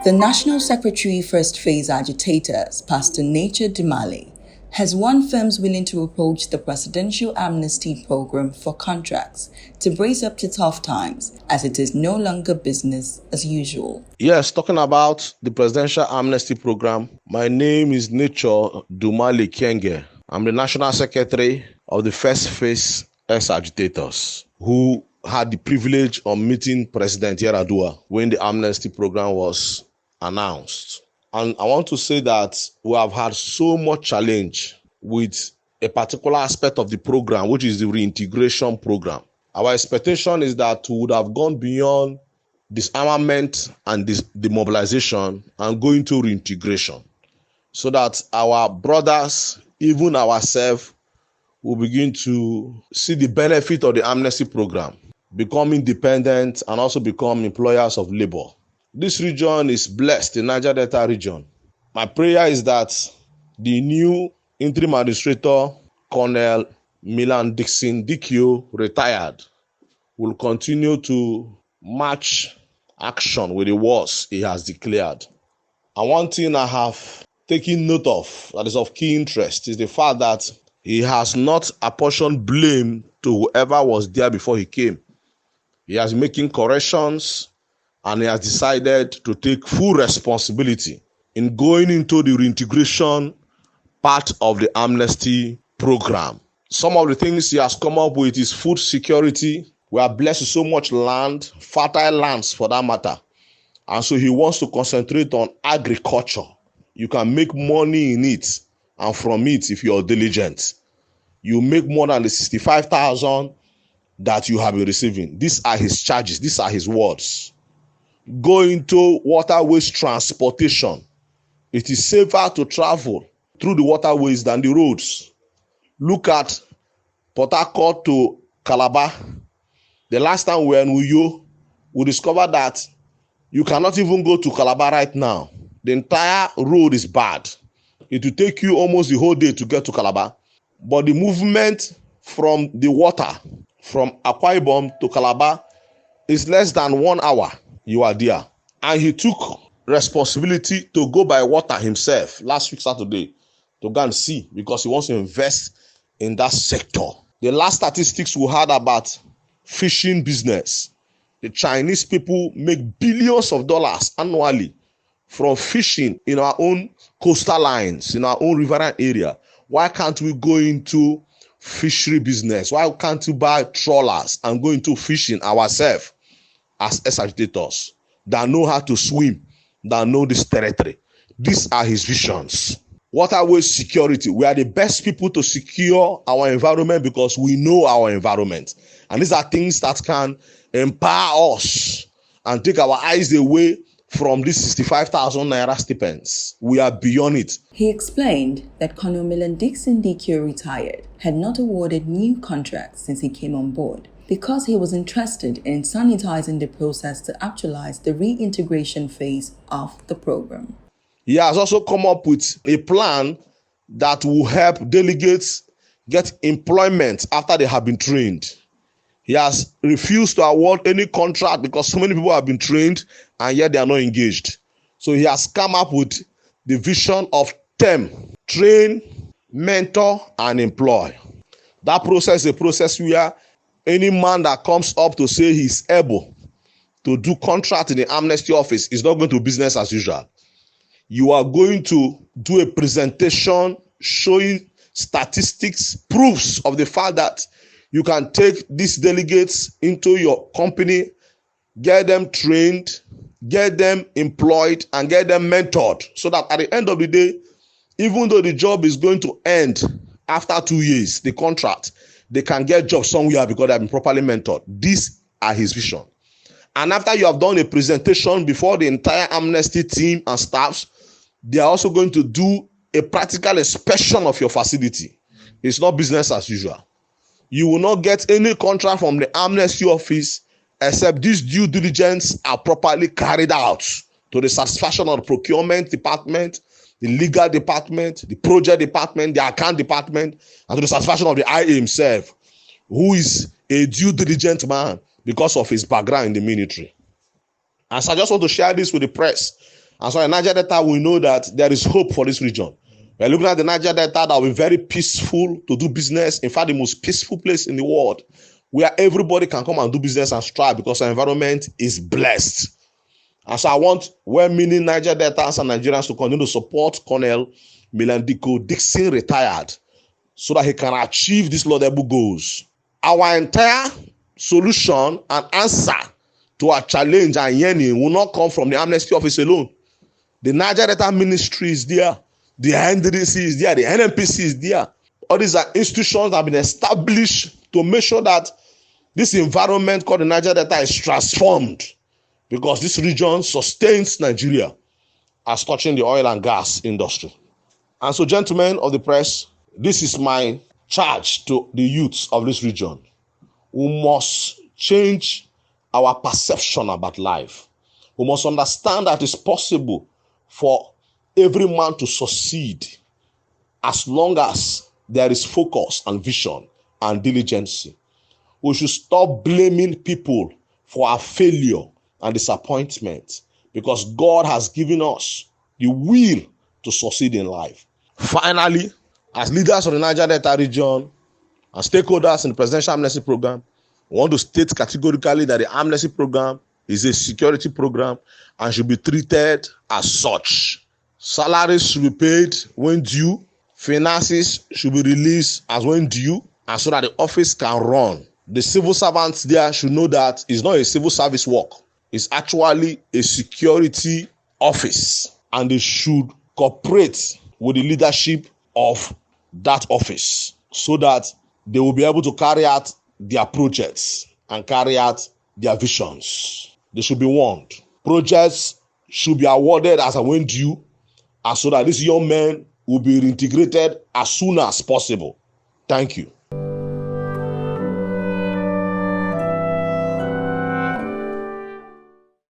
The National Secretary First Phase Agitators, Pastor Dumale, has won firms willing to approach the Presidential Amnesty Programme for contracts to brace up to tough times, as it is no longer business as usual. Yes, talking about the Presidential Amnesty Programme, my name is Dumale Kenge. I'm the National Secretary of the First Phase Ex-Agitators, who had the privilege of meeting President Yar'Adua when the Amnesty Programme was announced. And I want to say that we have had so much challenge with a particular aspect of the program, which is the reintegration program. Our expectation is that we would have gone beyond disarmament and demobilization and go into reintegration, so that our brothers, even ourselves, will begin to see the benefit of the amnesty program, become independent and also become employers of labor. This region is blessed, the Niger Delta region. My prayer is that the new Interim Administrator, Colonel Milland Dixon Dikio, retired, will continue to match action with the wars he has declared. And one thing I have taken note of that is of key interest is the fact that he has not apportioned blame to whoever was there before he came. He has making corrections, and he has decided to take full responsibility in going into the reintegration part of the amnesty program. Some of the things he has come up with is food security. We are blessed with so much land, fertile lands for that matter. And so he wants to concentrate on agriculture. You can make money in it, and from it, if you're diligent, you make more than the 65,000 that you have been receiving. These are his charges. These are his words. Go into waterways transportation. It is safer to travel through the waterways than the roads. Look at Port Harcourt to Calabar. The last time we were in Uyo, we discovered that you cannot even go to Calabar right now. The entire road is bad. It will take you almost the whole day to get to Calabar. But the movement from the water, from Akwa Ibom to Calabar, is less than 1 hour. You are there. And he took responsibility to go by water himself last week Saturday to go and see, because he wants to invest in that sector. The last statistics we had about fishing business, the Chinese people make billions of dollars annually from fishing in our own coastal lines, in our own riverine area. Why can't we go into fishery business? Why can't we buy trawlers and go into fishing ourselves as ex-agitators that know how to swim, that know this territory? These are his visions. Waterway security. We are the best people to secure our environment because we know our environment. And these are things that can empower us and take our eyes away from these 65,000 naira stipends. We are beyond it. He explained that Colonel Milland Dixon Dikio, retired, had not awarded new contracts since he came on board, because he was interested in sanitising the process to actualise the reintegration phase of the program. He has also come up with a plan that will help delegates get employment after they have been trained. He has refused to award any contract because so many people have been trained and yet they are not engaged. So he has come up with the vision of TEM, train, mentor, and employ. That process is a process where any man that comes up to say he's able to do contract in the amnesty office is not going to business as usual. You are going to do a presentation showing statistics, proofs of the fact that you can take these delegates into your company, get them trained, get them employed, and get them mentored, so that at the end of the day, even though the job is going to end after 2 years, the contract, they can get jobs somewhere because they have been properly mentored. These are his vision. And after you have done a presentation before the entire amnesty team and staffs, they are also going to do a practical inspection of your facility. It's not business as usual. You will not get any contract from the amnesty office except these due diligence are properly carried out to the satisfaction of the procurement department, the legal department, the project department, the account department, and to the satisfaction of the IA himself, who is a due diligent man because of his background in the military. And so I just want to share this with the press. And so in Niger Delta, we know that there is hope for this region. We're looking at the Niger Delta that will be very peaceful to do business. In fact, the most peaceful place in the world where everybody can come and do business and strive because our environment is blessed. And so I want well-meaning Niger Deltans and Nigerians to continue to support Colonel Milland Dixon retired so that he can achieve these laudable goals. Our entire solution and answer to our challenge and yearning will not come from the Amnesty Office alone. The Niger Delta Ministry is there. The NDDC is there. The NNPC is there. All these are institutions that have been established to make sure that this environment called the Niger Delta is transformed, because this region sustains Nigeria as touching the oil and gas industry. And so, gentlemen of the press, this is my charge to the youths of this region. We must change our perception about life. We must understand that it's possible for every man to succeed as long as there is focus and vision and diligence. We should stop blaming people for our failure and disappointment, because God has given us the will to succeed in life. Finally, as leaders of the Niger Delta region and stakeholders in the Presidential Amnesty Programme, we want to state categorically that the Amnesty Programme is a security program and should be treated as such. Salaries should be paid when due. Finances should be released as when due, and so that the office can run. The civil servants there should know that it's not a civil service work. It's actually a security office, and they should cooperate with the leadership of that office so that they will be able to carry out their projects and carry out their visions. They should be warned. Projects should be awarded as when due, and so that these young men will be reintegrated as soon as possible. Thank you.